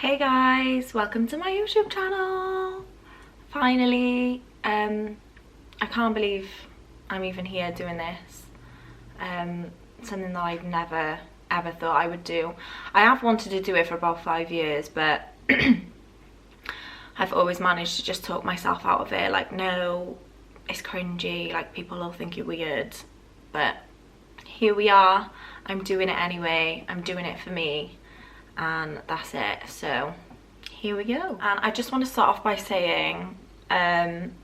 Hey guys, welcome to my YouTube channel. Finally, I can't believe I'm even here doing this. Something that I've never ever thought I would do. I have wanted to do it for about 5 years, but I've always managed to just talk myself out of it. Like, no, it's cringy, like people will think you're weird, but here we are. I'm doing it anyway. I'm doing it for me, and that's it. So here we go. And I just want to start off by saying I'm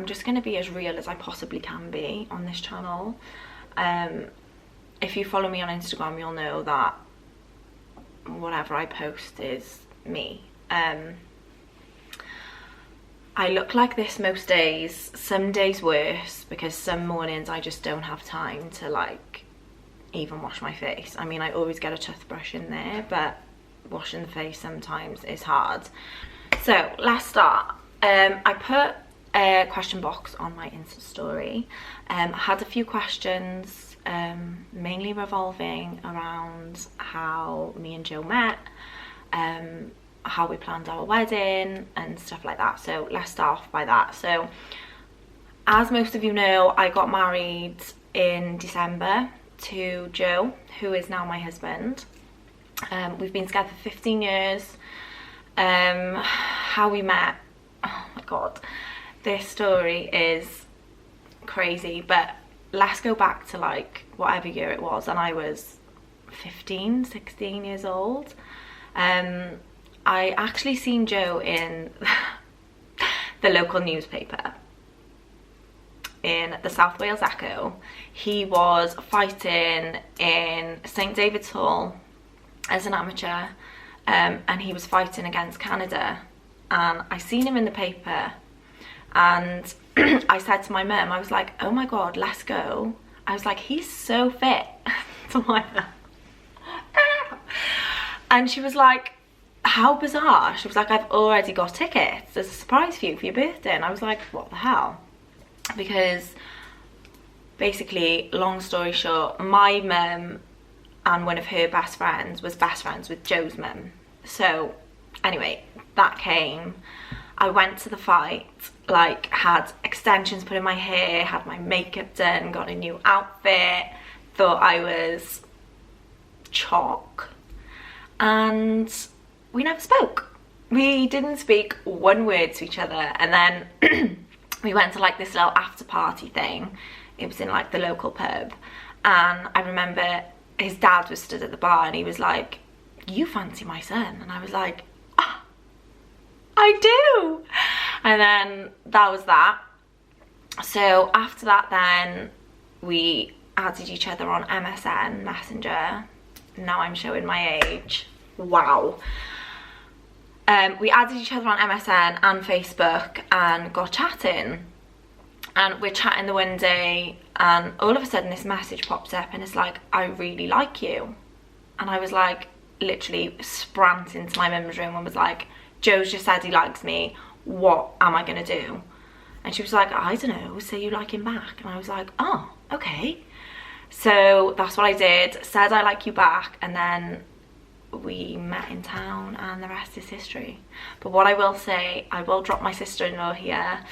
just going to be as real as I possibly can be on this channel. If you follow me on Instagram, you'll know that whatever I post is me. I look like this most days, some days worse, because some mornings I just don't have time to like even wash my face. I mean, I always get a toothbrush in there, but washing the face sometimes is hard. So let's start. I put a question box on my Insta story. I had a few questions, mainly revolving around how me and Joe met, how we planned our wedding and stuff like that. So let's start off by that. So as most of you know, I got married in December to Joe, who is now my husband. We've been together for 15 years. How we met, oh my god, this story is crazy, but let's go back to like whatever year it was, and I was 16 years old. I actually seen Joe in the local newspaper, in the South Wales Echo. He was fighting in St David's Hall as an amateur, and he was fighting against Canada, and I seen him in the paper, and I said to my mum, I was like, oh my god, let's go. I was like, he's so fit. To my mum. And she was like, how bizarre. She was like, I've already got tickets, there's a surprise for you for your birthday. And I was like, what the hell? Because basically, long story short, my mum and one of her best friends was best friends with Joe's mum. So anyway, that came. I went to the fight, like had extensions put in my hair, had my makeup done, got a new outfit, thought I was chalk, and we never spoke. We didn't speak one word to each other. And then we went to like this little after party thing. It was in like the local pub, and I remember his dad was stood at the bar and he was like, you fancy my son? And I was like, ah, I do. And then that was that. So after that, then we added each other on MSN Messenger. Now I'm showing my age. Wow. We added each other on MSN and Facebook and got chatting, and we're chatting the one day, and all of a sudden this message pops up and it's like, I really like you. And I was like, literally sprant into my mum's room and was like, Joe's just said he likes me, what am I gonna do? And she was like, I don't know, say you like him back. And I was like, oh, okay. So that's what I did, said I like you back, and then we met in town, and the rest is history. But what I will say, I will drop my sister-in-law here.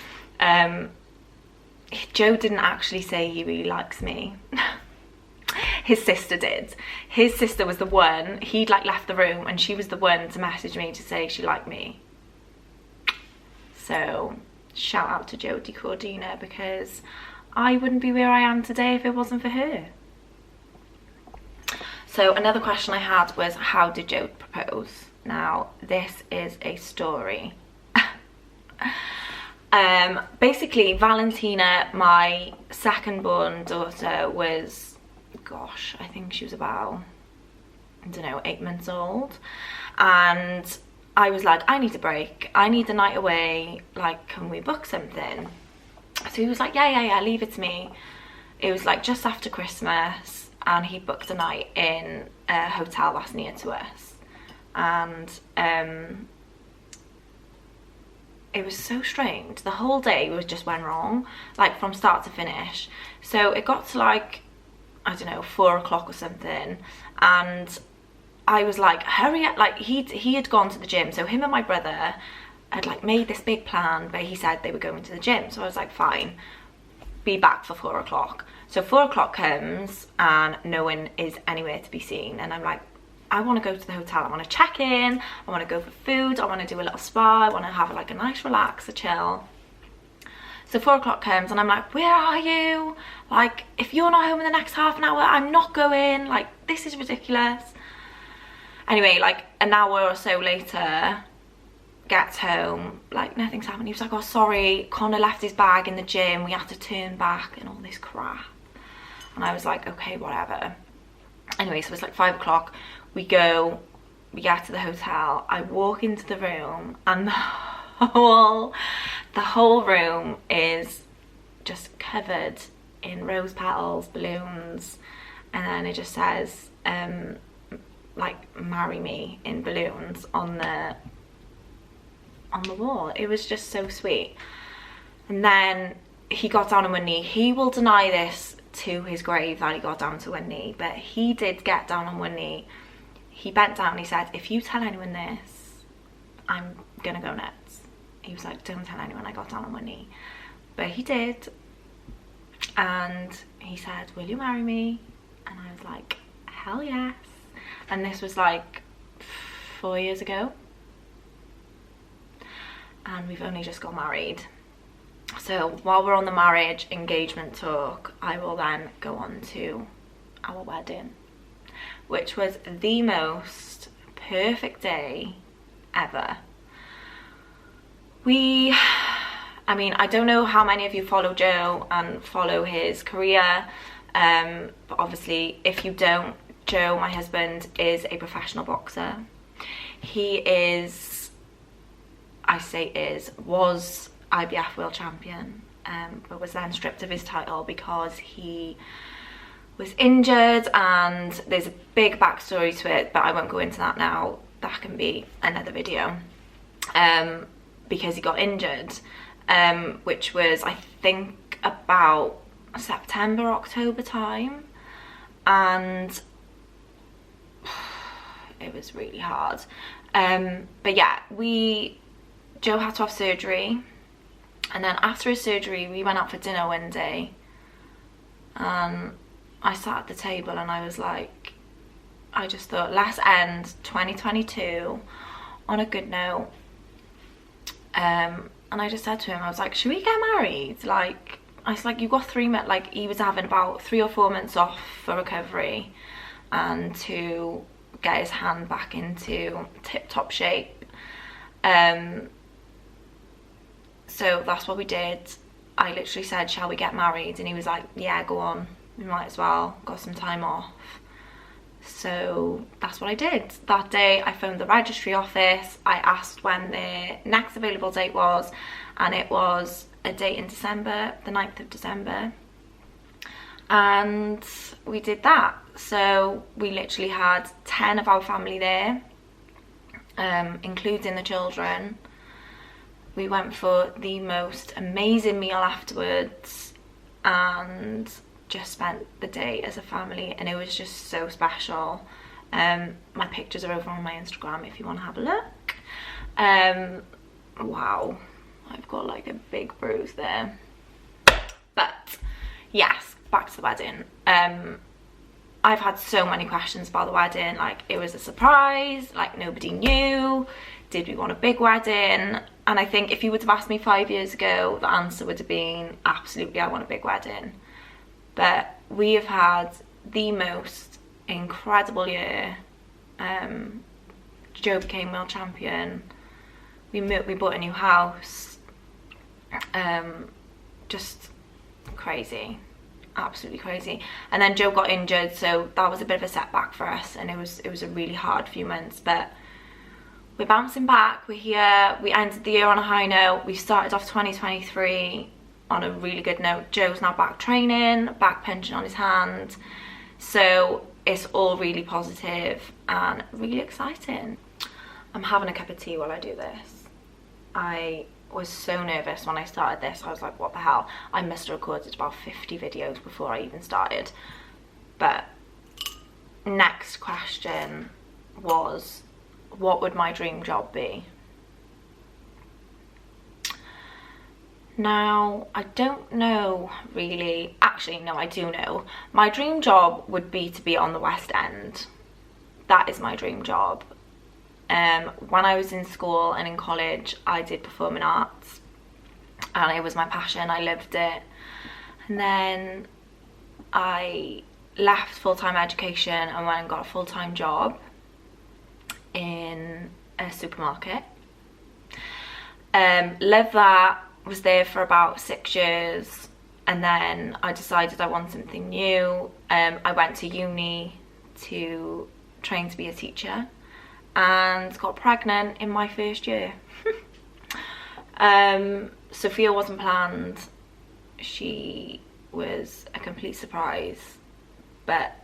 Joe didn't actually say he really likes me. His sister did. His sister was the one, he'd like left the room, and she was the one to message me to say she liked me. So shout out to Jodie Cordina, because I wouldn't be where I am today if it wasn't for her. So another question I had was, how did Joe propose? Now, this is a story. Basically, Valentina, my second born daughter, was, gosh, I think she was about, I don't know, 8 months old. And I was like, I need a break. I need a night away. Like, can we book something? So he was like, yeah, leave it to me. It was like just after Christmas, and he booked a night in a hotel that's near to us. And it was so strange. The whole day just went wrong, like from start to finish. So it got to like, I don't know, 4 o'clock or something, and I was like, hurry up. Like he had gone to the gym, so him and my brother had like made this big plan where he said they were going to the gym. So I was like, fine, be back for 4 o'clock. So 4 o'clock comes and no one is anywhere to be seen, and I'm like, I want to go to the hotel, I want to check in, I want to go for food, I want to do a little spa, I want to have like a nice relax, a chill. So 4 o'clock comes and I'm like, where are you? Like, if you're not home in the next half an hour, I'm not going. Like, this is ridiculous. Anyway, like an hour or so later, gets home, like nothing's happened. He was like, oh sorry, Connor left his bag in the gym, we had to turn back and all this crap. And I was like, okay, whatever. Anyway, so it's like 5 o'clock, we get to the hotel, I walk into the room and the whole room is just covered in rose petals, balloons, and then it just says like marry me in balloons on the wall. It was just so sweet. And then he got down on one knee. He will deny this to his grave that he got down to one knee, but he did get down on one knee. He bent down and he said, if you tell anyone this, I'm gonna go nuts. He was like, don't tell anyone I got down on one knee. But he did, and he said, will you marry me? And I was like, hell yes. And this was like 4 years ago, and we've only just got married. So while we're on the marriage engagement talk, I will then go on to our wedding, which was the most perfect day ever. I mean, I don't know how many of you follow Joe and follow his career, but obviously if you don't, Joe, my husband, is a professional boxer. He is, was IBF world champion, but was then stripped of his title because he was injured, and there's a big backstory to it, but I won't go into that now. That can be another video. Because he got injured, which was, I think, about September, October time, and it was really hard. But yeah, Joe had to have surgery, and then after his surgery we went out for dinner one day, and I sat at the table and I was like, I just thought, let's end 2022 on a good note. And I just said to him, I was like, should we get married? Like, I was like, you've got 3 months, like he was having about 3 or 4 months off for recovery and to get his hand back into tip-top shape. So that's what we did. I literally said, shall we get married? And he was like, yeah, go on, we might as well, got some time off. So that's what I did. That day I phoned the registry office, I asked when the next available date was, and it was a date in December, the 9th of December, and we did that. So we literally had 10 of our family there, including the children. We went for the most amazing meal afterwards and just spent the day as a family, and it was just so special. My pictures are over on my Instagram if you want to have a look. Wow, I've got like a big bruise there. But yes, back to the wedding. I've had so many questions about the wedding. Like, it was a surprise, like nobody knew. Did we want a big wedding? And I think if you would have asked me 5 years ago, the answer would have been absolutely, I want a big wedding. But we have had the most incredible year. Joe became world champion. We bought a new house. Just crazy, absolutely crazy. And then Joe got injured, so that was a bit of a setback for us, and it was a really hard few months. But we're bouncing back. We're here. We ended the year on a high note. We started off 2023 on a really good note. Joe's now back training, back pension on his hand, so it's all really positive and really exciting. I'm having a cup of tea while I do this. I was so nervous when I started this. I was like, what the hell? I must have recorded about 50 videos before I even started. But next question was, what would my dream job be? Now, I don't know really. Actually, no, I do know. My dream job would be to be on the West End. That is my dream job. When I was in school and in college, I did performing arts, and it was my passion. I loved it. And then I left full-time education and went and got a full-time job in a supermarket. Loved that. Was there for about 6 years, and then I decided I want something new. I went to uni to train to be a teacher and got pregnant in my first year. Sophia wasn't planned. She was a complete surprise, but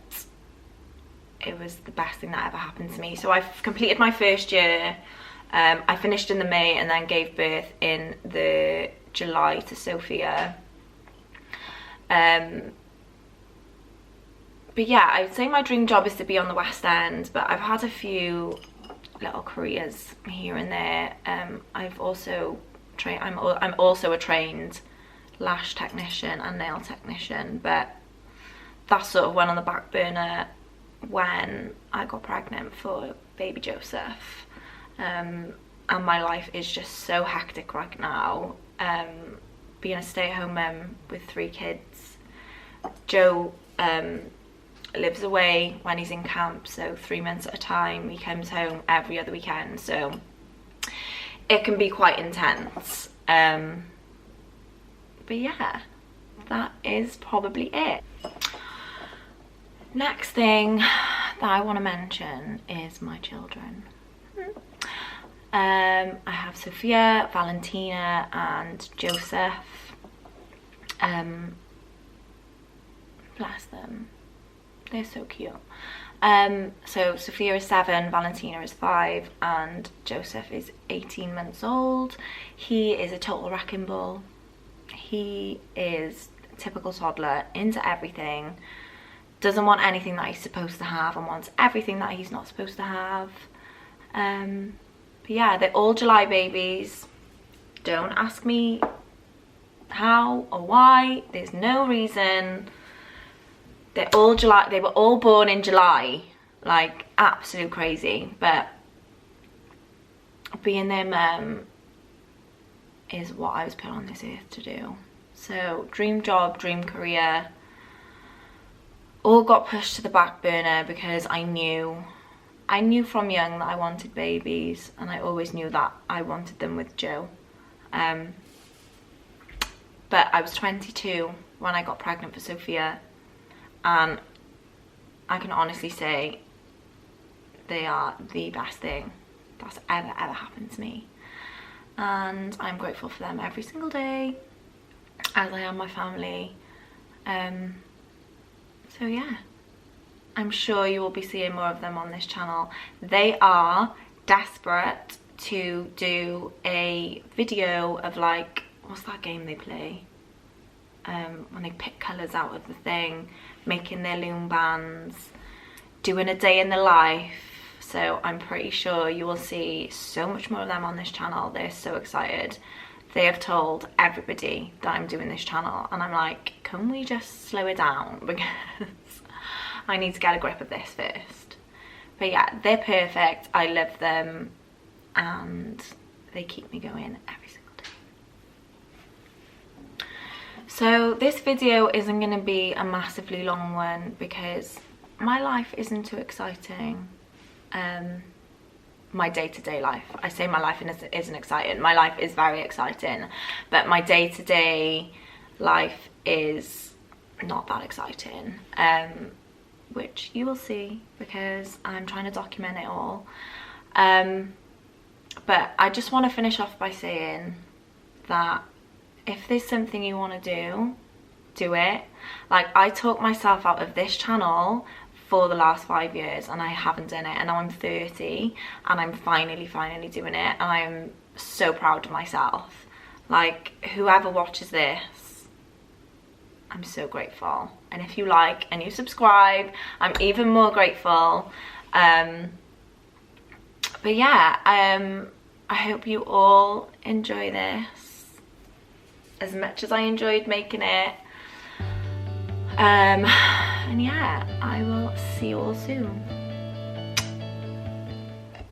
it was the best thing that ever happened to me. So I've completed my first year. I finished in the May and then gave birth in the July to Sophia. But yeah, I'd say my dream job is to be on the West End, but I've had a few little careers here and there. I've also I'm also a trained lash technician and nail technician, but that sort of went on the back burner when I got pregnant for baby Joseph. And my life is just so hectic right now. Being a stay-at-home mum with 3 kids. Joe lives away when he's in camp, so 3 months at a time. He comes home every other weekend, so it can be quite intense. But yeah, that is probably it. Next thing that I want to mention is my children. I have Sophia, Valentina and Joseph. Bless them, they're so cute. So Sophia is 7, Valentina is 5 and Joseph is 18 months old. He is a total wrecking ball. He is a typical toddler, into everything, doesn't want anything that he's supposed to have and wants everything that he's not supposed to have. But yeah, they're all July babies. Don't ask me how or why, there's no reason. They're all July, they were all born in July, like absolute crazy. But being their mum is what I was put on this earth to do. So dream job, dream career, all got pushed to the back burner because I knew from young that I wanted babies, and I always knew that I wanted them with Joe. But I was 22 when I got pregnant for Sophia, and I can honestly say they are the best thing that's ever happened to me, and I'm grateful for them every single day, as I am my family. So yeah, I'm sure you will be seeing more of them on this channel. They are desperate to do a video of, like, what's that game they play? When they pick colours out of the thing, making their loom bands, doing a day in the life. So I'm pretty sure you will see so much more of them on this channel. They're so excited. They have told everybody that I'm doing this channel, and I'm like, can we just slow it down, because I need to get a grip of this first. But yeah, they're perfect. I love them and they keep me going every single day. So this video isn't going to be a massively long one because my life isn't too exciting. My day-to-day life, I say my life isn't exciting, my life is very exciting, but my day-to-day life is not that exciting, which you will see because I'm trying to document it all. But I just want to finish off by saying that if there's something you want to do it. Like, I talked myself out of this channel for the last 5 years and I haven't done it, and now I'm 30 and I'm finally doing it, and I'm so proud of myself. Like, whoever watches this, I'm so grateful, and if you like and you subscribe, I'm even more grateful. But yeah, I hope you all enjoy this as much as I enjoyed making it. And yeah, I will see you all soon.